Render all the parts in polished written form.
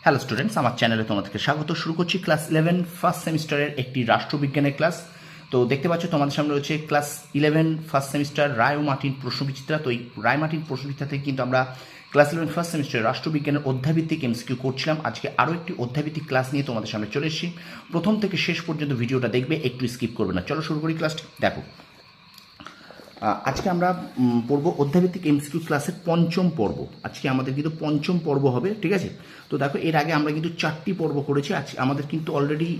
Hello students, আমার চ্যানেলে তোমাদেরকে স্বাগত। শুরু করছি ক্লাস 11 ফার্স্ট সেমিস্টারের একটি রাষ্ট্রবিজ্ঞানের ক্লাস। তো দেখতে পাচ্ছ তোমাদের সামনে রয়েছে ক্লাস 11 ফার্স্ট সেমিস্টার রায় ও মার্টিন প্রশ্নবিচিত্রা। তো এই রায় মার্টিন প্রশ্নবিচিত্রা থেকে কিন্তু আমরা ক্লাস 11 ফার্স্ট সেমিস্টারের রাষ্ট্রবিজ্ঞানের অধ্যায়ভিত্তিক এমসিকিউ করছিলাম। আজকে আরও একটি অধ্যায়ভিত্তিক ক্লাস নিয়ে তোমাদের সামনে চলে এসেছি। প্রথম থেকে শেষ পর্যন্ত ভিডিওটা দেখবে, একটু স্কিপ করবে না। চলো শুরু করি ক্লাসটি। দেখো, আজকে আমরা পড়ব অধ্যায়ভিত্তিক এমসিকিউ ক্লাসের পঞ্চম পর্ব। আজকে আমাদের কিন্তু পঞ্চম পর্ব হবে, ঠিক আছে? তো দেখো, এর আগে আমরা কিন্তু 4টি পর্ব করেছি। আজকে আমাদের কিন্তু অলরেডি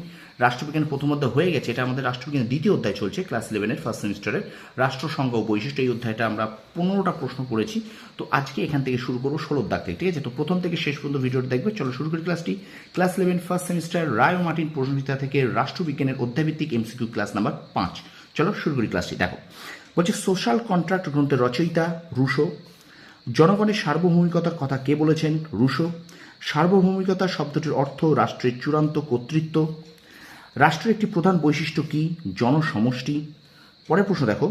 রাষ্ট্রবিজ্ঞান প্রথম অধ্যায় হয়ে গেছে। এটা আমাদের রাষ্ট্রবিজ্ঞানের দ্বিতীয় অধ্যায় চলছে ক্লাস 11-এর ফার্স্ট সেমিস্টারের রাষ্ট্রসংজ্ঞা ও বৈশিষ্ট্য। এই অধ্যায়টা আমরা 15টা প্রশ্ন করেছি। তো আজকে এখান থেকে শুরু করবো 16 দাগ থেকে, ঠিক আছে? তো প্রথম থেকে শেষ পর্যন্ত ভিডিওটা দেখবে। চলো শুরু করি ক্লাসটি। ক্লাস 11 ফার্স্ট সেমিস্টার রায় ও মার্টিন প্রশ্নবিচিত্রা থেকে রাষ্ট্রবিজ্ঞানের অধ্যায়ভিত্তিক এমসিকিউ ক্লাস নাম্বার 5। চলো শুরু করি ক্লাসটি। দেখো, বলছে সোশ্যাল কন্ট্রাক্ট গ্রন্থের রচয়িতা রুশো। জনগণের সার্বভৌমিকতার কথা কে বলেছেন? রুশো। সার্বভৌমিকতা শব্দটির অর্থ রাষ্ট্রের চূড়ান্ত কর্তৃত্ব। রাষ্ট্রের একটি প্রধান বৈশিষ্ট্য কি? জনসমষ্টি। পরের প্রশ্ন দেখো,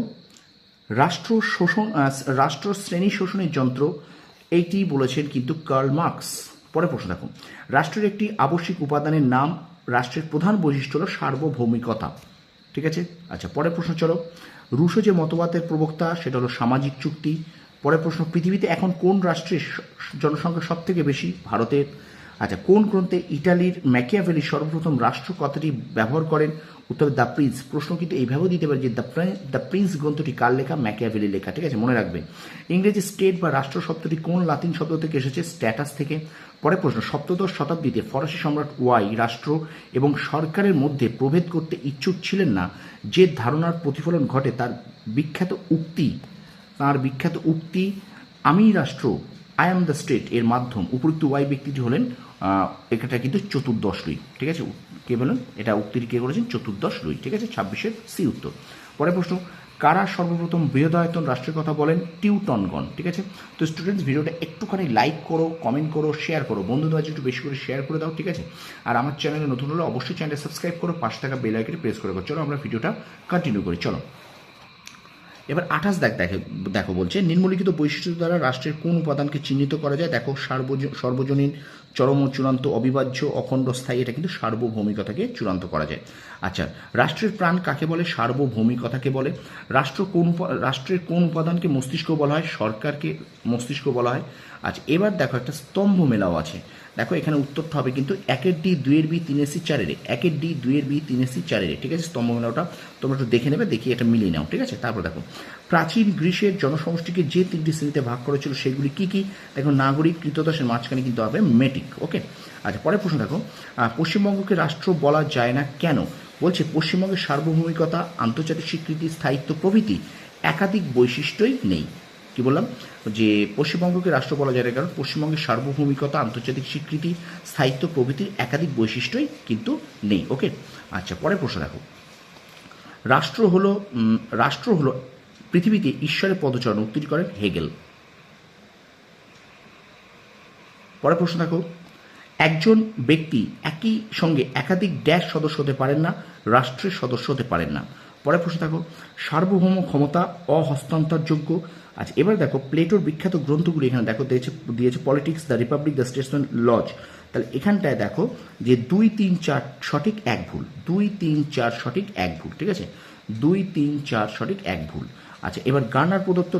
রাষ্ট্র শ্রেণী শোষণের যন্ত্র, এইটি বলেছেন কিন্তু কার্ল মার্কস। পরের প্রশ্ন দেখো, রাষ্ট্রের একটি আবশ্যিক উপাদানের নাম। রাষ্ট্রের প্রধান বৈশিষ্ট্য হল সার্বভৌমিকতা, ঠিক আছে? আচ্ছা, পরের প্রশ্ন চলো। রুশো যে মতবাদের প্রবক্তা, সেটা হলো সামাজিক চুক্তি। পরের প্রশ্ন, পৃথিবীতে এখন কোন রাষ্ট্রের জনসংখ্যা সব থেকে বেশি? ভারতের। আচ্ছা, কোন গ্রন্থে ইটালির ম্যাকিয়াভেলি সর্বপ্রথম রাষ্ট্র কথাটি ব্যবহার করেন? উত্তর দ্য প্রিন্স। প্রশ্ন কিন্তু এইভাবেও দিতে পারে যে দ্য প্রিন্স গ্রন্থটি কার লেখা? ম্যাকিয়াভেলি লেখা, ঠিক আছে? মনে রাখবে। ইংরেজি স্টেট বা রাষ্ট্র শব্দটি কোন লাতিন শব্দ থেকে এসেছে? স্ট্যাটাস থেকে। পরের প্রশ্ন, সপ্তদশ শতাব্দীতে ফরাসি সম্রাট ওয়াই রাষ্ট্র এবং সরকারের মধ্যে প্রভেদ করতে ইচ্ছুক ছিলেন না। যে ধারণার প্রতিফলন ঘটে তার বিখ্যাত উক্তি আমি রাষ্ট্র, আই অ্যাম দ্য স্টেট এর মাধ্যম। উপযুক্ত ওয়াই ব্যক্তিটি হলেন এটা কিন্তু চতুর্দশ লুই, ঠিক আছে? কে বলেন এটা? উক্তিটি কে করেছেন? চতুর্দশ লুই, ঠিক আছে? 26-এর সি উত্তর। পরের প্রশ্ন, কারা সর্বপ্রথম বৃহদায়তন রাষ্ট্রের কথা বলেন? টিউটনগণ, ঠিক আছে? তো স্টুডেন্টস, ভিডিওটা একটুখানি লাইক করো, কমেন্ট করো, শেয়ার করো, বন্ধুদের মাঝে একটু বেশি করে শেয়ার করে দাও, ঠিক আছে? আর আমার চ্যানেলে নতুন হলে অবশ্যই চ্যানেলটা সাবস্ক্রাইব করো, পাশে থাকা বেল আইকনটি প্রেস করে। চলো আমরা ভিডিওটা কন্টিনিউ করি। চলো এবার 28 দেখো বলছে, নিম্নলিখিত বৈশিষ্ট্য দ্বারা রাষ্ট্রের কোন উপাদানকে চিহ্নিত করা যায়? দেখো, সর্বজনীন, চরম, চূড়ান্ত, অবিভাজ্য, অখণ্ড, স্থায়ী। এটা কিন্তু সার্বভৌমিকতাকে চূড়ান্ত করা যায়। আচ্ছা, রাষ্ট্রের প্রাণ কাকে বলে? সার্বভৌমিকতাকে বলে। রাষ্ট্রের কোন উপাদানকে মস্তিষ্ক বলা হয়? সরকারকে মস্তিষ্ক বলা হয়। আচ্ছা, এবার দেখো, একটা স্তম্ভ মেলাও আছে। দেখো, এখানে উত্তরটা হবে কিন্তু 1-এর ডি, 2-এর বি, 3-এর সি, 4-এর এ। 1-এর ডি, 2-এর বি, 3-এর সি, 4-এর এ, ঠিক আছে? স্তম্ভ মেলাওটা তোমরা একটু দেখে নেবে, দেখিয়ে এটা মিলিয়ে নাও, ঠিক আছে? তারপর দেখো, প্রাচীন গ্রীসের জনসমষ্টিকে যে 3টি শ্রেণীতে ভাগ করেছিল সেগুলি কি কি? দেখো, নাগরিক, কৃতদাসের মাঝখানে কিন্তু হবে মেটিক, ওকে? আচ্ছা, পরের প্রশ্ন দেখো, পশ্চিমবঙ্গকে রাষ্ট্র বলা যায় না কেন? বলছে পশ্চিমবঙ্গের সার্বভৌমিকতা, আন্তর্জাতিক স্বীকৃতি, স্থায়িত্ব প্রভৃতি একাধিক বৈশিষ্ট্যই নেই। কি বললাম? যে পশ্চিমবঙ্গকে রাষ্ট্র বলা যায় না কারণ পশ্চিমবঙ্গের সার্বভৌমিকতা, আন্তর্জাতিক স্বীকৃতি, স্থায়িত্ব প্রভৃতির একাধিক বৈশিষ্ট্যই কিন্তু নেই, ওকে? আচ্ছা, পরের প্রশ্ন দেখো, রাষ্ট্র হলো পৃথিবীতে ঈশ্বরের পদচরণ, উক্তিটি করেন হেগেল। পরের প্রশ্ন দেখো, একজন ব্যক্তি একই সঙ্গে একাধিক ড্যাশ সদস্য হতে পারেন না, রাষ্ট্রের সদস্য হতে পারেন না। পরের প্রশ্ন দেখো, সার্বভৌম ক্ষমতা অহস্তান্তরযোগ্য। আচ্ছা, এবার দেখো, প্লেটোর বিখ্যাত গ্রন্থগুলি এখানে দেখো দিয়েছে Politics, The Republic, The Statesman, Laws. তাহলে এখানটায় দেখো যে 2, 3, 4 সঠিক, 1 ভুল। 2, 3, 4 সঠিক, 1 ভুল, ঠিক আছে? 2, 3, 4 সঠিক, 1 ভুল। আচ্ছা, এবার গার্নার প্রদত্ত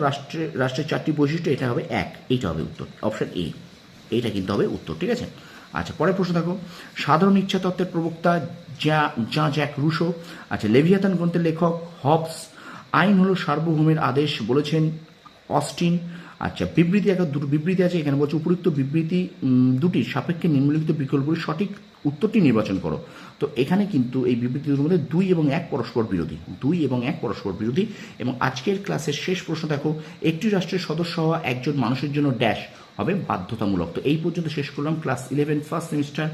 রাষ্ট্রের 4টি বৈশিষ্ট্য, এটা হবে 1, এইটা হবে উত্তর, অপশন এ, এইটা কিন্তু হবে উত্তর, ঠিক আছে? আচ্ছা, পরের প্রশ্ন দেখো, সাধারণ ইচ্ছা তত্ত্বের প্রবক্তা জ্যাক রুশো। আচ্ছা, লেভিয়াথান গ্রন্থের লেখক হবস। আইন হলো সার্বভৌমের আদেশ বলেছেন অস্টিন। আচ্ছা, দুটো বিবৃতি আছে এখানে, বলছে উপযুক্ত বিবৃতি দুটির সাপেক্ষে নিম্নলিখিত বিকল্পগুলির সঠিক উত্তরটি নির্বাচন করো। তো এখানে কিন্তু এই বিবৃতি দুটোর মধ্যে 2 এবং 1 পরস্পর বিরোধী, 2 এবং 1 পরস্পর বিরোধী। এবং আজকের ক্লাসের শেষ প্রশ্ন দেখো, একটি রাষ্ট্রের সদস্য হওয়া একজন মানুষের জন্য ড্যাশ হবে বাধ্যতামূলক। তো এই পর্যন্ত শেষ করলাম ক্লাস 11 ফার্স্ট সেমিস্টার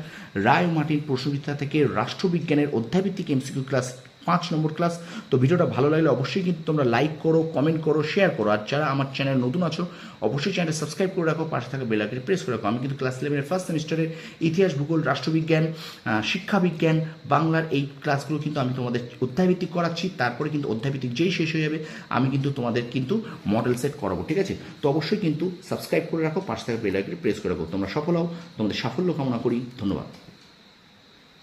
রায় ও মার্টিন প্রশ্নবিচিত্রা থেকে রাষ্ট্রবিজ্ঞানের অধ্যায়ভিত্তিক এমসিকিউ ক্লাস 5 নম্বর ক্লাস। তো ভিডিওটা ভালো লাগলে অবশ্যই কিন্তু তোমরা লাইক করো, কমেন্ট করো, শেয়ার করো। আর যারা আমার চ্যানেল নতুন আছো অবশ্যই চ্যানেলটা সাবস্ক্রাইব করে রাখো, পাশে থাকা বেল আইকনে প্রেস করে রাখো। আমি কিন্তু ক্লাস 11 এর ফার্স্ট সেমিস্টারের ইতিহাস, ভূগোল, রাষ্ট্রবিজ্ঞান, শিক্ষাবিজ্ঞান, বাংলার এই ক্লাসগুলো কিন্তু আমি তোমাদের অধ্যায়ভিত্তিক করাচ্ছি। তারপরে কিন্তু অধ্যায়ভিত্তিক যেই শেষ হয়ে যাবে আমি কিন্তু তোমাদের কিন্তু মডেল সেট করাবো, ঠিক আছে? তো অবশ্যই কিন্তু সাবস্ক্রাইব করে রাখো, পাশে থাকা বেল আইকনে প্রেস করে রাখো। তোমরা সফল হও, তোমাদের সাফল্য কামনা করি। ধন্যবাদ।